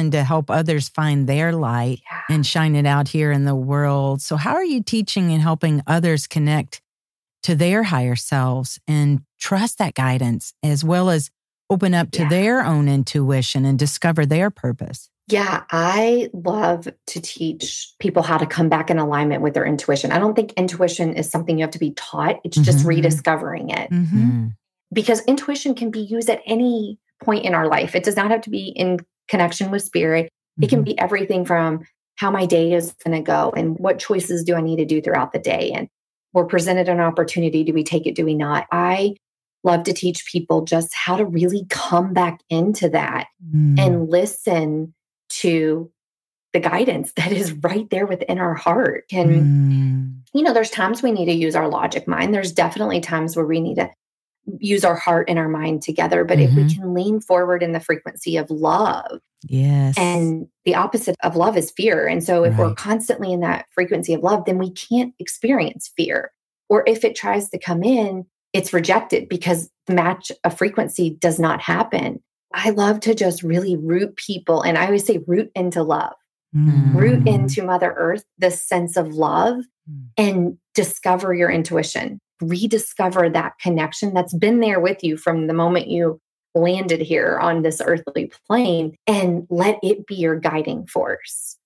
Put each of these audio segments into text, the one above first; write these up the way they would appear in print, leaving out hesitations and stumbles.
and to help others find their light and shine it out here in the world. So how are you teaching and helping others connect to their higher selves and trust that guidance, as well as open up to their own intuition and discover their purpose? Yeah, I love to teach people how to come back in alignment with their intuition. I don't think intuition is something you have to be taught. It's just rediscovering it. Because intuition can be used at any point in our life. It does not have to be in connection with spirit. It can be everything from how my day is going to go and what choices do I need to do throughout the day. And we're presented an opportunity. Do we take it? Do we not? I love to teach people just how to really come back into that and listen to the guidance that is right there within our heart. And, there's times we need to use our logic mind. There's definitely times where we need to use our heart and our mind together. But if we can lean forward in the frequency of love, and the opposite of love is fear. And so if we're constantly in that frequency of love, then we can't experience fear. Or if it tries to come in, it's rejected because the match of frequency does not happen. I love to just really root people. And I always say root into love, root into Mother Earth, this sense of love, and discover your intuition, rediscover that connection that's been there with you from the moment you landed here on this earthly plane, and let it be your guiding force.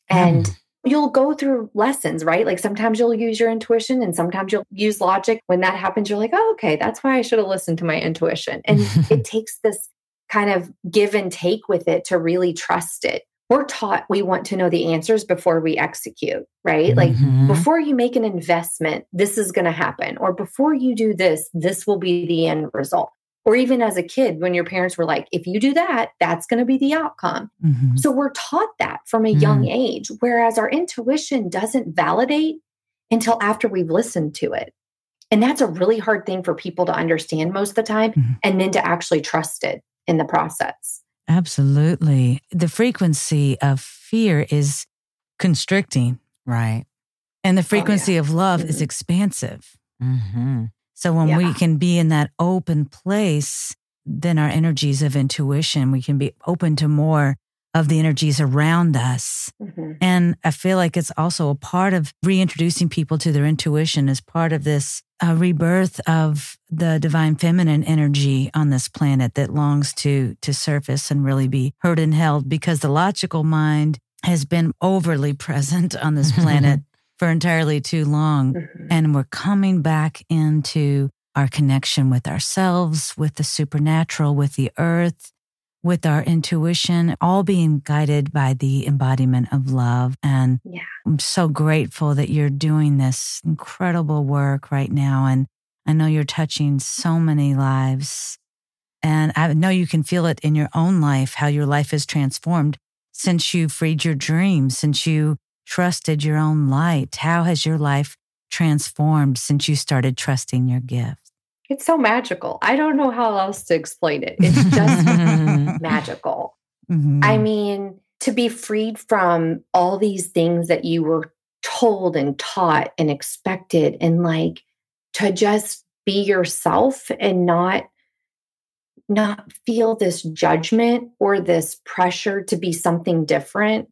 And you'll go through lessons, right? Like sometimes you'll use your intuition and sometimes you'll use logic. When that happens, you're like, oh, okay, that's why I should have listened to my intuition. And it takes this kind of give and take with it to really trust it. We're taught we want to know the answers before we execute, right? Like before you make an investment, this is going to happen. Or before you do this, this will be the end result. Or even as a kid, when your parents were like, if you do that, that's going to be the outcome. So we're taught that from a young age, whereas our intuition doesn't validate until after we've listened to it. And that's a really hard thing for people to understand most of the time, and then to actually trust it in the process. Absolutely. The frequency of fear is constricting, right? And the frequency of love is expansive. So when we can be in that open place, then our energies of intuition, we can be open to more of the energies around us. And I feel like it's also a part of reintroducing people to their intuition as part of this rebirth of the divine feminine energy on this planet that longs to surface and really be heard and held, because the logical mind has been overly present on this planet for entirely too long. And we're coming back into our connection with ourselves, with the supernatural, with the earth, with our intuition, all being guided by the embodiment of love. And I'm so grateful that you're doing this incredible work right now. And I know you're touching so many lives. And I know you can feel it in your own life, how your life is transformed since you freed your dreams, since you trusted your own light. How has your life transformed since you started trusting your gift? It's so magical. I don't know how else to explain it. It's just magical. I mean, to be freed from all these things that you were told and taught and expected, and like to just be yourself and not feel this judgment or this pressure to be something different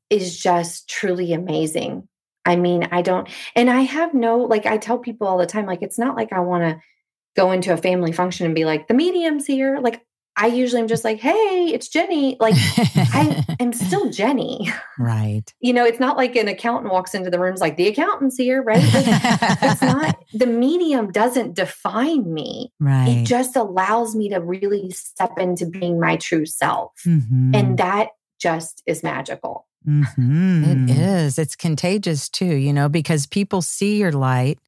is just truly amazing. I mean, I tell people all the time, like, it's not like I want to go into a family function and be like, the medium's here. Like, I usually am just like, hey, it's Jenny. Like, I am still Jenny. Right. It's not like an accountant walks into the rooms like, the accountant's here, right? Like, it's not, the medium doesn't define me. Right. It just allows me to really step into being my true self. And that just is magical. It is. It's contagious too, because people see your light.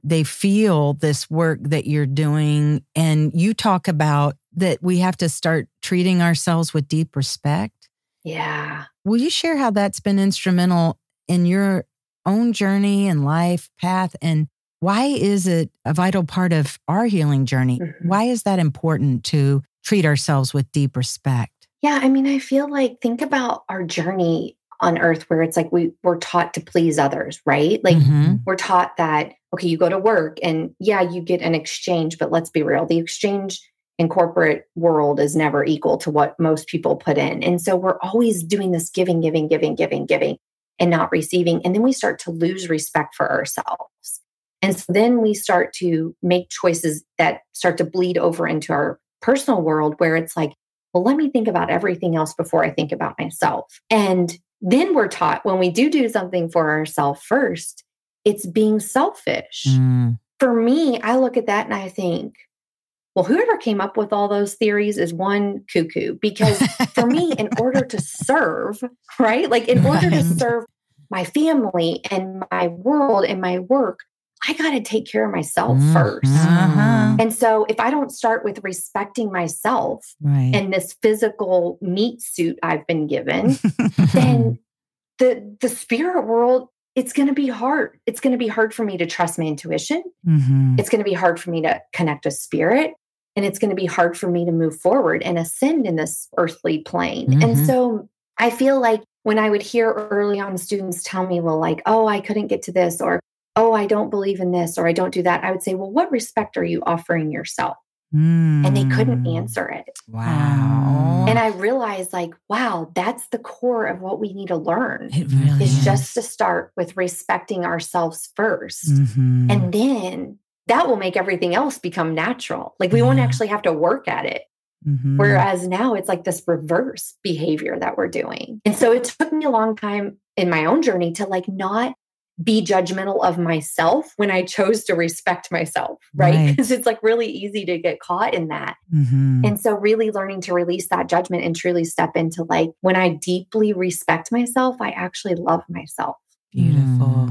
They feel this work that you're doing. And you talk about that we have to start treating ourselves with deep respect. Yeah. Will you share how that's been instrumental in your own journey and life path? And why is it a vital part of our healing journey? Why is that important to treat ourselves with deep respect? Yeah. I mean, I feel like, think about our journey on earth, where it's like we're taught to please others, right? Like we're taught that, okay, you go to work and you get an exchange, but let's be real. The exchange in corporate world is never equal to what most people put in. And so we're always doing this giving, and not receiving. And then we start to lose respect for ourselves. And so then we start to make choices that start to bleed over into our personal world where it's like, well, let me think about everything else before I think about myself. And then we're taught when we do something for ourselves first, it's being selfish. For me, I look at that and I think, well, whoever came up with all those theories is one cuckoo. Because for me, in order to serve, right? Like in order to serve my family and my world and my work, I got to take care of myself first. And so if I don't start with respecting myself and this physical meat suit I've been given, then the spirit world, it's going to be hard. It's going to be hard for me to trust my intuition. It's going to be hard for me to connect with spirit. And it's going to be hard for me to move forward and ascend in this earthly plane. And so I feel like when I would hear early on students tell me, well, like, oh, I couldn't get to this, or, oh, I don't believe in this, or I don't do that, I would say, well, what respect are you offering yourself? And they couldn't answer it. Wow. And I realized like, wow, that's the core of what we need to learn. It really is. Just to start with respecting ourselves first. And then that will make everything else become natural. Like we won't actually have to work at it. Whereas now it's like this reverse behavior that we're doing. And so it took me a long time in my own journey to like not be judgmental of myself when I chose to respect myself, right? Because it's like really easy to get caught in that. And so really learning to release that judgment and truly step into like, when I deeply respect myself, I actually love myself. Beautiful.